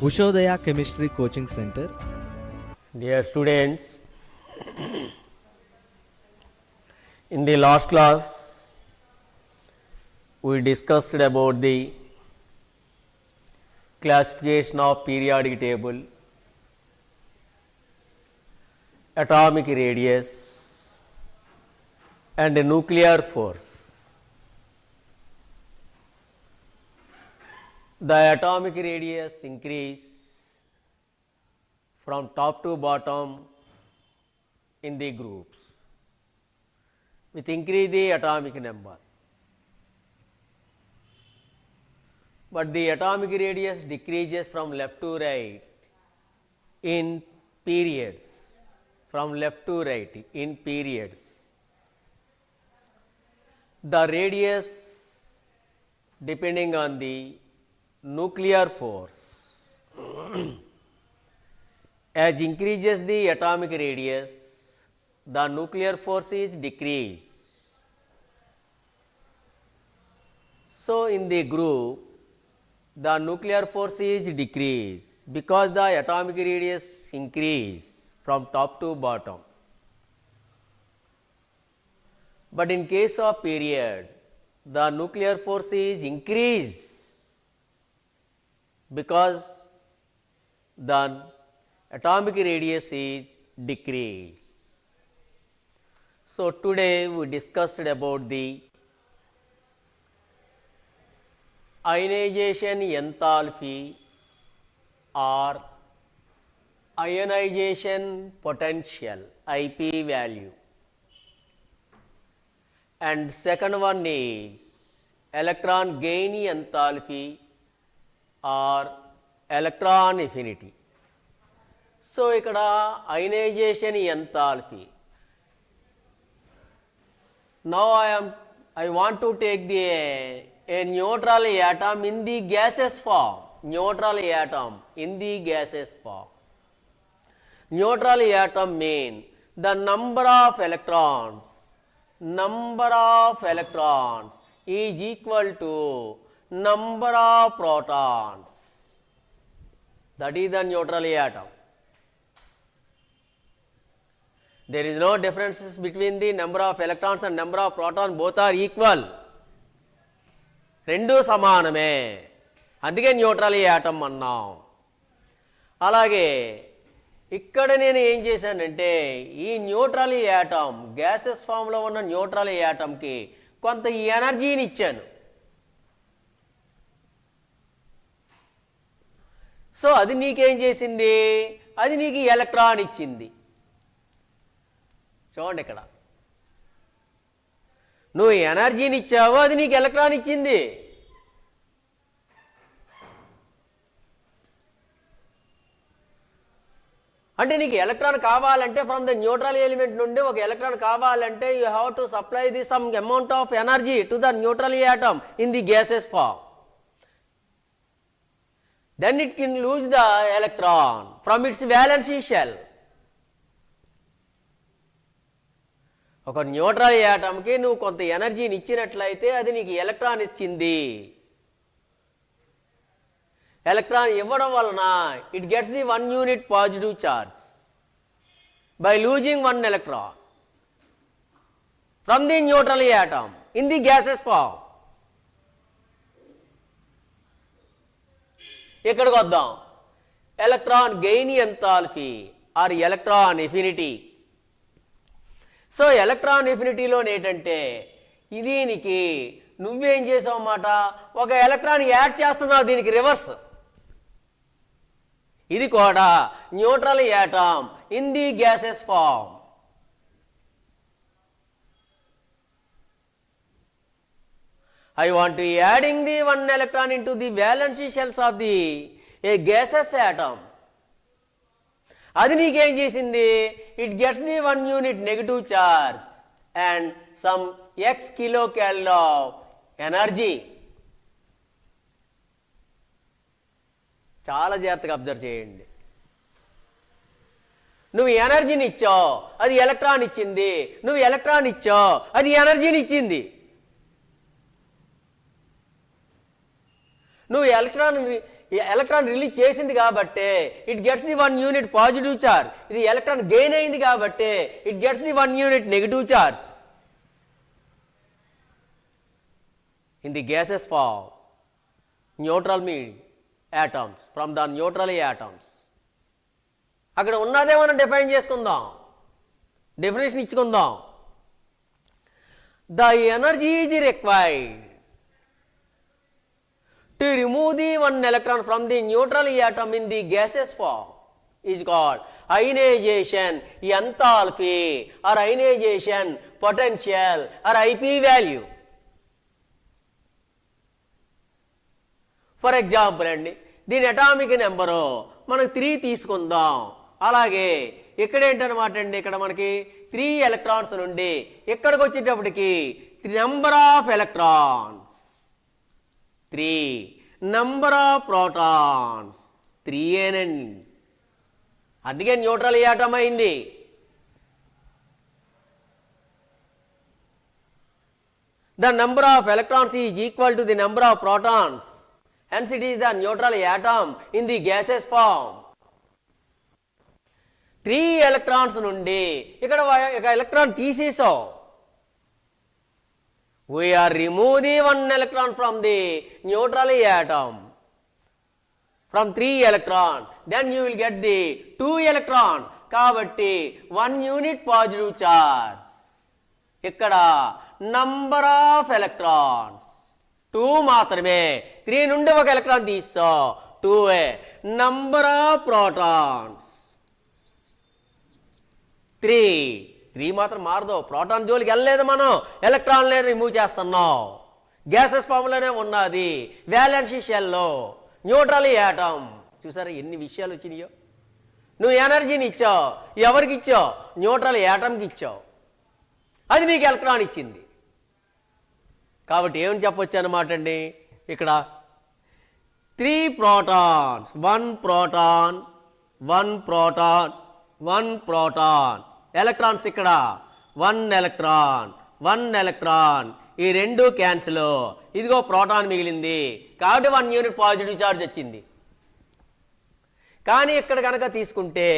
Ushodaya Chemistry Coaching Center. Dear students, in the last class we discussed about the classification of periodic table, atomic radius and nuclear force. The atomic radius increase from top to bottom in the groups with increase the atomic number, but the atomic radius decreases from left to right in periods, from left to right in periods. The radius depending on the nuclear force as increases the atomic radius, the nuclear force is decreased. So, in the group the nuclear force is decreased because the atomic radius increase from top to bottom. But in case of period, the nuclear force is increased because the atomic radius is decreased. So, today we discussed about the ionization enthalpy or ionization potential IP value, and second one is electron gain enthalpy or electron affinity. So, ikkada ionization enthalpy. Now, I want to take a neutral atom in the gaseous form, neutral atom in the gaseous form. Neutral atom mean the number of electrons is equal to number of protons, that is the neutral atom. There is no differences between the number of electrons and number of protons, both are equal. రెండు సమానమే, అందుకే neutral atom అన్నాం. అలాగే ఇక్కడ నేను ఏం చేశానంటే ఈ న్యూట్రల్ యాటమ్ గ్యాసెస్ ఫామ్లో ఉన్న న్యూట్రల్ యాటమ్కి కొంత ఎనర్జీని ఇచ్చాను. సో అది నీకేం చేసింది, అది నీకు ఎలక్ట్రాన్ ఇచ్చింది. చూడండి, ఇక్కడ నువ్వు ఎనర్జీని ఇచ్చావు, అది నీకు ఎలక్ట్రాన్ ఇచ్చింది. అంటే నీకు ఎలక్ట్రాన్ కావాలంటే ఫ్రమ్ ద న్యూట్రల్ ఎలిమెంట్ నుండి ఒక ఎలక్ట్రాన్ కావాలంటే you have to supply the some amount of energy to the neutral atom in the gases form. then it can lose the electron from its valency shell. ఒక neutral యాటమ్కి నువ్వు కొంత ఎనర్జీని ఇచ్చినట్లయితే అది నీకు ఎలక్ట్రాన్ ఇచ్చింది. ఎలక్ట్రాన్ ఇవ్వడం వలన it gets the 1 unit positive charge by losing 1 electron from the neutral atom in the gases form. ఇక్కడికి వద్దాం, electron gain enthalpy or electron affinity. So electron ఎఫినిటీలో ఏంటంటే దీనికి నువ్వేం చేసావు అన్నమాట, ఒక ఎలక్ట్రాన్ యాడ్ చేస్తున్నావు, దీనికి రివర్స్. ఇది కూడా neutral atom in the gases form. I want to adding the 1 electron into the valency shells of the a gaseous atom. అది నీకేం చేసింది, it gets the 1 unit negative charge and some x kilocal of energy. చాలా జాగ్రత్తగా observe చేయండి. నువ్వు ఎనర్జీని ఇచ్చావు, అది ఎలక్ట్రాన్ ఇచ్చింది. నువ్వు ఎలక్ట్రాన్ ఇచ్చావు, అది ఎనర్జీని ఇచ్చింది. నువ్వు ఎలక్ట్రాన్ ఈ ఎలక్ట్రాన్ రిలీజ్ చేసింది కాబట్టి it gets the 1 unit positive charge. ఇది ఎలక్ట్రాన్ గెయిన్ అయింది కాబట్టి it gets the 1 unit negative charge. In the gases form neutral atoms from the neutral atoms. అక్కడ ఉన్నదే మనం డిఫైన్ చేసుకుందాం, డెఫినేషన్ ఇచ్చుకుందాం. The energy is required to remove the 1 electron from the neutral atom in the gaseous form is called ionization enthalpy or ionization potential or IP value. For example అండి, దీని atomic number మనకు 3 తీసుకుందాం. అలాగే ఇక్కడ ఏంటనమాట అండి, ఇక్కడ మనకి 3 ఎలక్ట్రాన్స్ నుండి ఇక్కడికి వచ్చేటప్పటికి number of electrons 3, number of protons 3 అందుకే న్యూట్రల్ ఆటం అయింది. The number of electrons is equal to the number of protons, hence it is the neutral atom in the gases form. 3 electrons నుండి ఇక్కడ ఒక electron తీసేసాం. We are remove the 1 electron from the neutral atom from 3 electron, then you will get the 2 electron. కాబట్టి 1 unit positive charge. ఇక్కడ number of electrons 2 మాత్రమే. 3 నుండి ఒక electron తీస్తాం, 2. నంబర్ ఆఫ్ ప్రోటాన్స్ 3 మాత్రం మారదు. ప్రోటాన్ జోలికి వెళ్ళలేదు, మనం ఎలక్ట్రాన్లే రిమూవ్ చేస్తున్నాం. గ్యాసెస్ ఫామ్లోనే ఉన్నది, వ్యాలెన్సీ షెల్లో న్యూట్రల్ ఆటం. చూసారా ఎన్ని విషయాలు వచ్చినాయో. నువ్వు ఎనర్జీని ఇచ్చావు, ఎవరికి ఇచ్చావు? న్యూట్రల్ ఆటంకి ఇచ్చావు, అది నీకు ఎలక్ట్రాన్ ఇచ్చింది. కాబట్టి ఏమని చెప్పొచ్చు అనమాట అండి, ఇక్కడ 3 protons, 1 proton, 1 proton, 1 proton. Electrons ఇక్కడ 1 ఎలక్ట్రాన్, 1 ఎలక్ట్రాన్, ఈ 2 క్యాన్సిల్. ఇదిగో ప్రోటాన్ మిగిలింది కాబట్టి 1 యూనిట్ పాజిటివ్ ఛార్జ్ వచ్చింది. కానీ ఇక్కడ కనుక తీసుకుంటే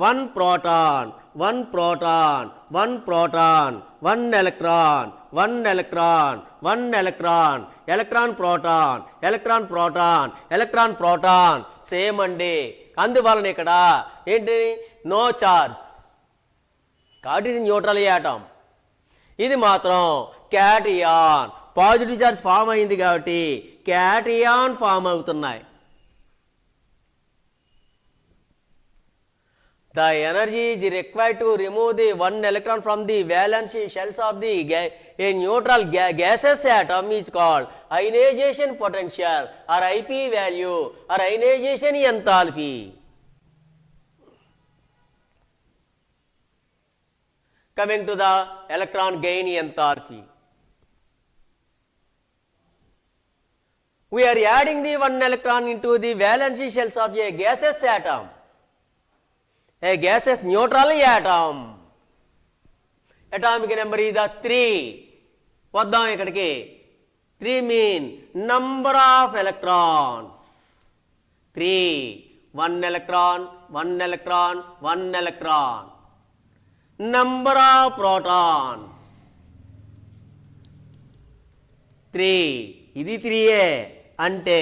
1 proton, 1 proton, 1 proton, 1 electron, 1 electron, 1 electron, electron proton, electron proton, electron proton same అండి. అందువలన ఇక్కడ ఏంటి, నో చార్జ్. కాబట్టి ఇది న్యూట్రల్ ఆటం. ఇది మాత్రం క్యాటియాన్, పాజిటివ్ చార్జ్ ఫామ్ అయింది కాబట్టి క్యాటియాన్ ఫామ్ అవుతున్నాయి. The energy is required to remove the 1 electron from the valence shells of the a neutral gaseous atom is called ionization potential or IP value or ionization enthalpy. Coming to the electron gain enthalpy, we are adding the 1 electron into the valence shells of a gaseous atom, a gaseous neutral atom. Atomic number is the 3. వద్దాం ఇక్కడికి. 3 mean number of electrons. 3, 1 electron, 1 electron, 1 electron. Number of protons 3, ఇది 3a అంటే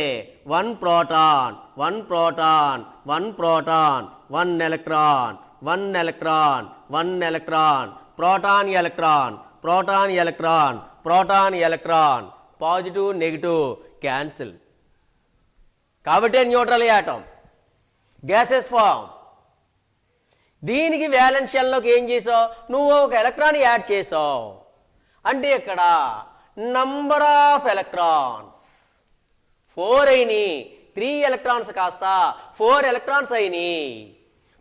1 proton, 1 proton, 1 proton, 1 electron, 1 electron, 1 electron, proton electron, proton electron, proton electron, positive negative cancel. కాబట్టి neutral atom, gases form. దీనికి valence షెల్లోకి ఏం చేసావు, నువ్వు ఒక electron add చేసావు. అంటే ఇక్కడ నంబర్ ఆఫ్ ఎలక్ట్రాన్స్ 4 అయినాయి. 3 ఎలక్ట్రాన్స్ కాస్త 4 ఎలక్ట్రాన్స్ అయినాయి.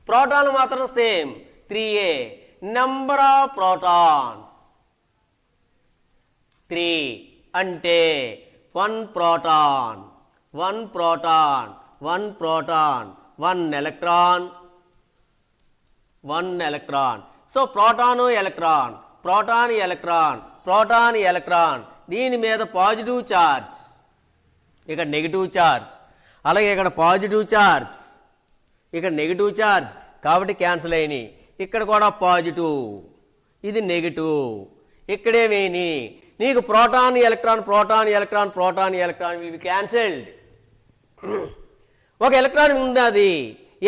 ప్రోటాన్లు మాత్రం same 3a. Number of protons 3 అంటే 1 proton, 1 proton, 1 proton, 1 electron, 1 electron. So proton electron, proton electron, proton electron, దీని మీద పాజిటివ్ చార్జ్, ఇక నెగిటివ్ చార్జ్. అలాగే ఇక్కడ పాజిటివ్ ఛార్జ్, ఇక్కడ నెగిటివ్ ఛార్జ్, కాబట్టి క్యాన్సిల్ అయినాయి. ఇక్కడ కూడా పాజిటివ్, ఇది నెగిటివ్. ఇక్కడేమేని నీకు proton electron proton electron proton electron ఇవి క్యాన్సిల్డ్. ఒక ఎలక్ట్రాన్ ఉంది, అది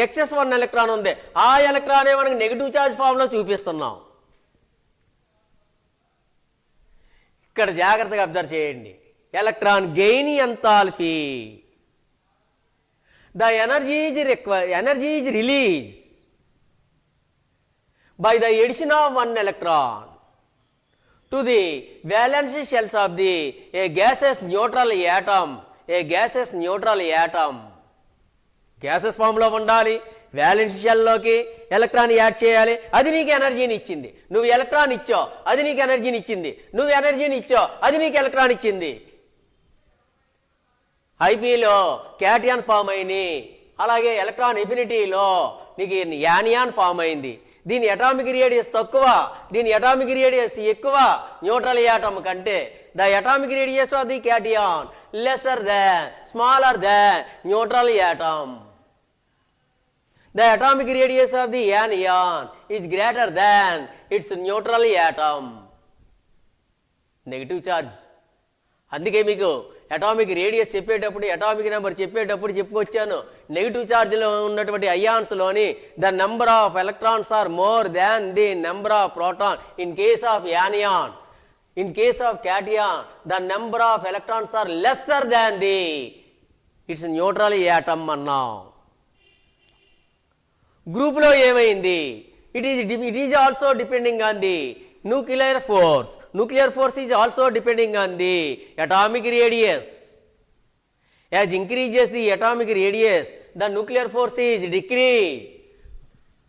XS1 ఎలక్ట్రాన్ ఉంది, ఆ ఎలక్ట్రానే మనకి నెగిటివ్ ఛార్జ్ ఫామ్లో చూపిస్తున్నాం. ఇక్కడ జాగ్రత్తగా అబ్జర్వ్ చేయండి. Electron gain enthalpy, the energy is release by the addition of one electron to the valence shells of a gaseous neutral atom. Gases ఫామ్లో ఉండాలి, వ్యాలెన్స్ షెల్లోకి ఎలక్ట్రాన్ యాడ్ చేయాలి, అది నీకు ఎనర్జీని ఇచ్చింది. నువ్వు ఎలక్ట్రాన్ ఇచ్చావు, అది నీకు ఎనర్జీని ఇచ్చింది. నువ్వు ఎనర్జీని ఇచ్చావు, అది నీకు ఎలక్ట్రాన్ ఇచ్చింది. ఐపీలో క్యాటియాన్స్ ఫామ్ అయినాయి, అలాగే ఎలక్ట్రాన్ ఎఫినిటీలో నీకు యానియాన్ ఫామ్ అయింది. దీని అటామిక్ రేడియస్ తక్కువ, దీని అటామిక్ రేడియస్ ఎక్కువ న్యూట్రల్ యాటమ్ కంటే. The atomic radius of the cation lesser than, smaller than neutral atom. The atomic radius of the anion is greater than its neutral atom. Negative charge. అందుకే మీకు atomic radius చెప్పేటప్పుడు, atomic number చెప్పేటప్పుడు చెప్పుకొచ్చాను, negative ఛార్జ్లో ఉన్నటువంటి అయాన్స్లోని the number of electrons are more than the number of proton. In case of anion, in case of cation the number of electrons are lesser than the its neutral atom అన్నాం. గ్రూప్లో ఏమైంది? It is also depending on the nuclear force. Nuclear force is also depending on the atomic radius. As increases the atomic radius, the nuclear force is decreased.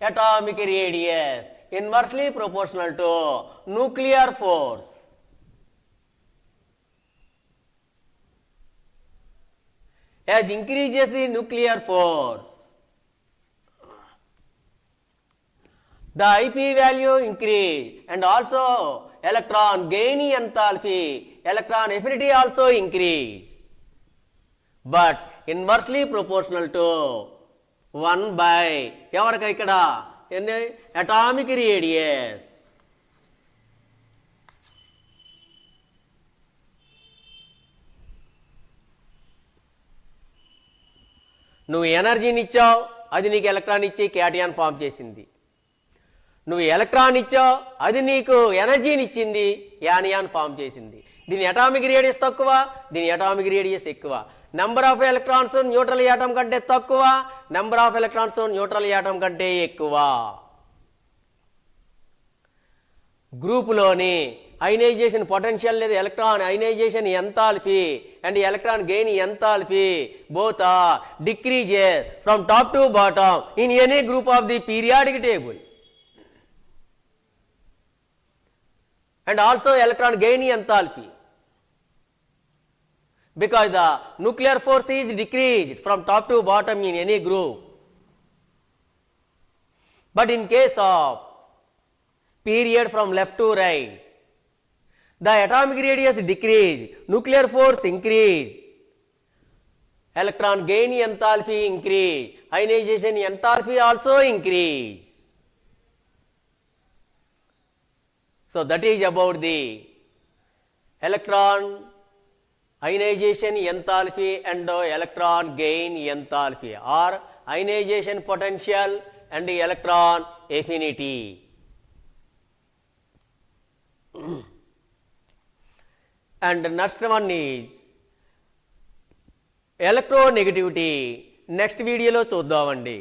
Atomic radius inversely proportional to nuclear force. As increases the nuclear force, the IP value increase, and also electron gain enthalpy, electron affinity also increase, but inversely proportional to 1 by evarika ikkada atomic radius. నువ్వు ఎనర్జీని ఇచ్చావు, అది నీకు electron ఇచ్చి cation form చేసింది. నువ్వు electron ఇచ్చావు, అది నీకు ఎనర్జీని ఇచ్చింది, యానియాన్ ఫామ్ చేసింది. దీని అటామిక్ రేడియస్ తక్కువ, దీని అటామిక్ రేడియస్ ఎక్కువ. Number of electrons neutral atom కంటే తక్కువ, number of electrons neutral atom కంటే ఎక్కువ. గ్రూపులోని అయనైజేషన్ పొటెన్షియల్ లేదా electron ionisation enthalpy and electron gain enthalpy both are decreases from top to bottom in any group of the periodic table. And also electron gain enthalpy, because the nuclear force is decreased from top to bottom in any group. But in case of period from left to right, the atomic radius decrease, nuclear force increase, electron gain enthalpy increase, ionization enthalpy also increase. So that is about the electron ionization enthalpy and electron gain enthalpy, or ionization potential and electron affinity. And next one is electronegativity. Next video lo చూద్దామండి.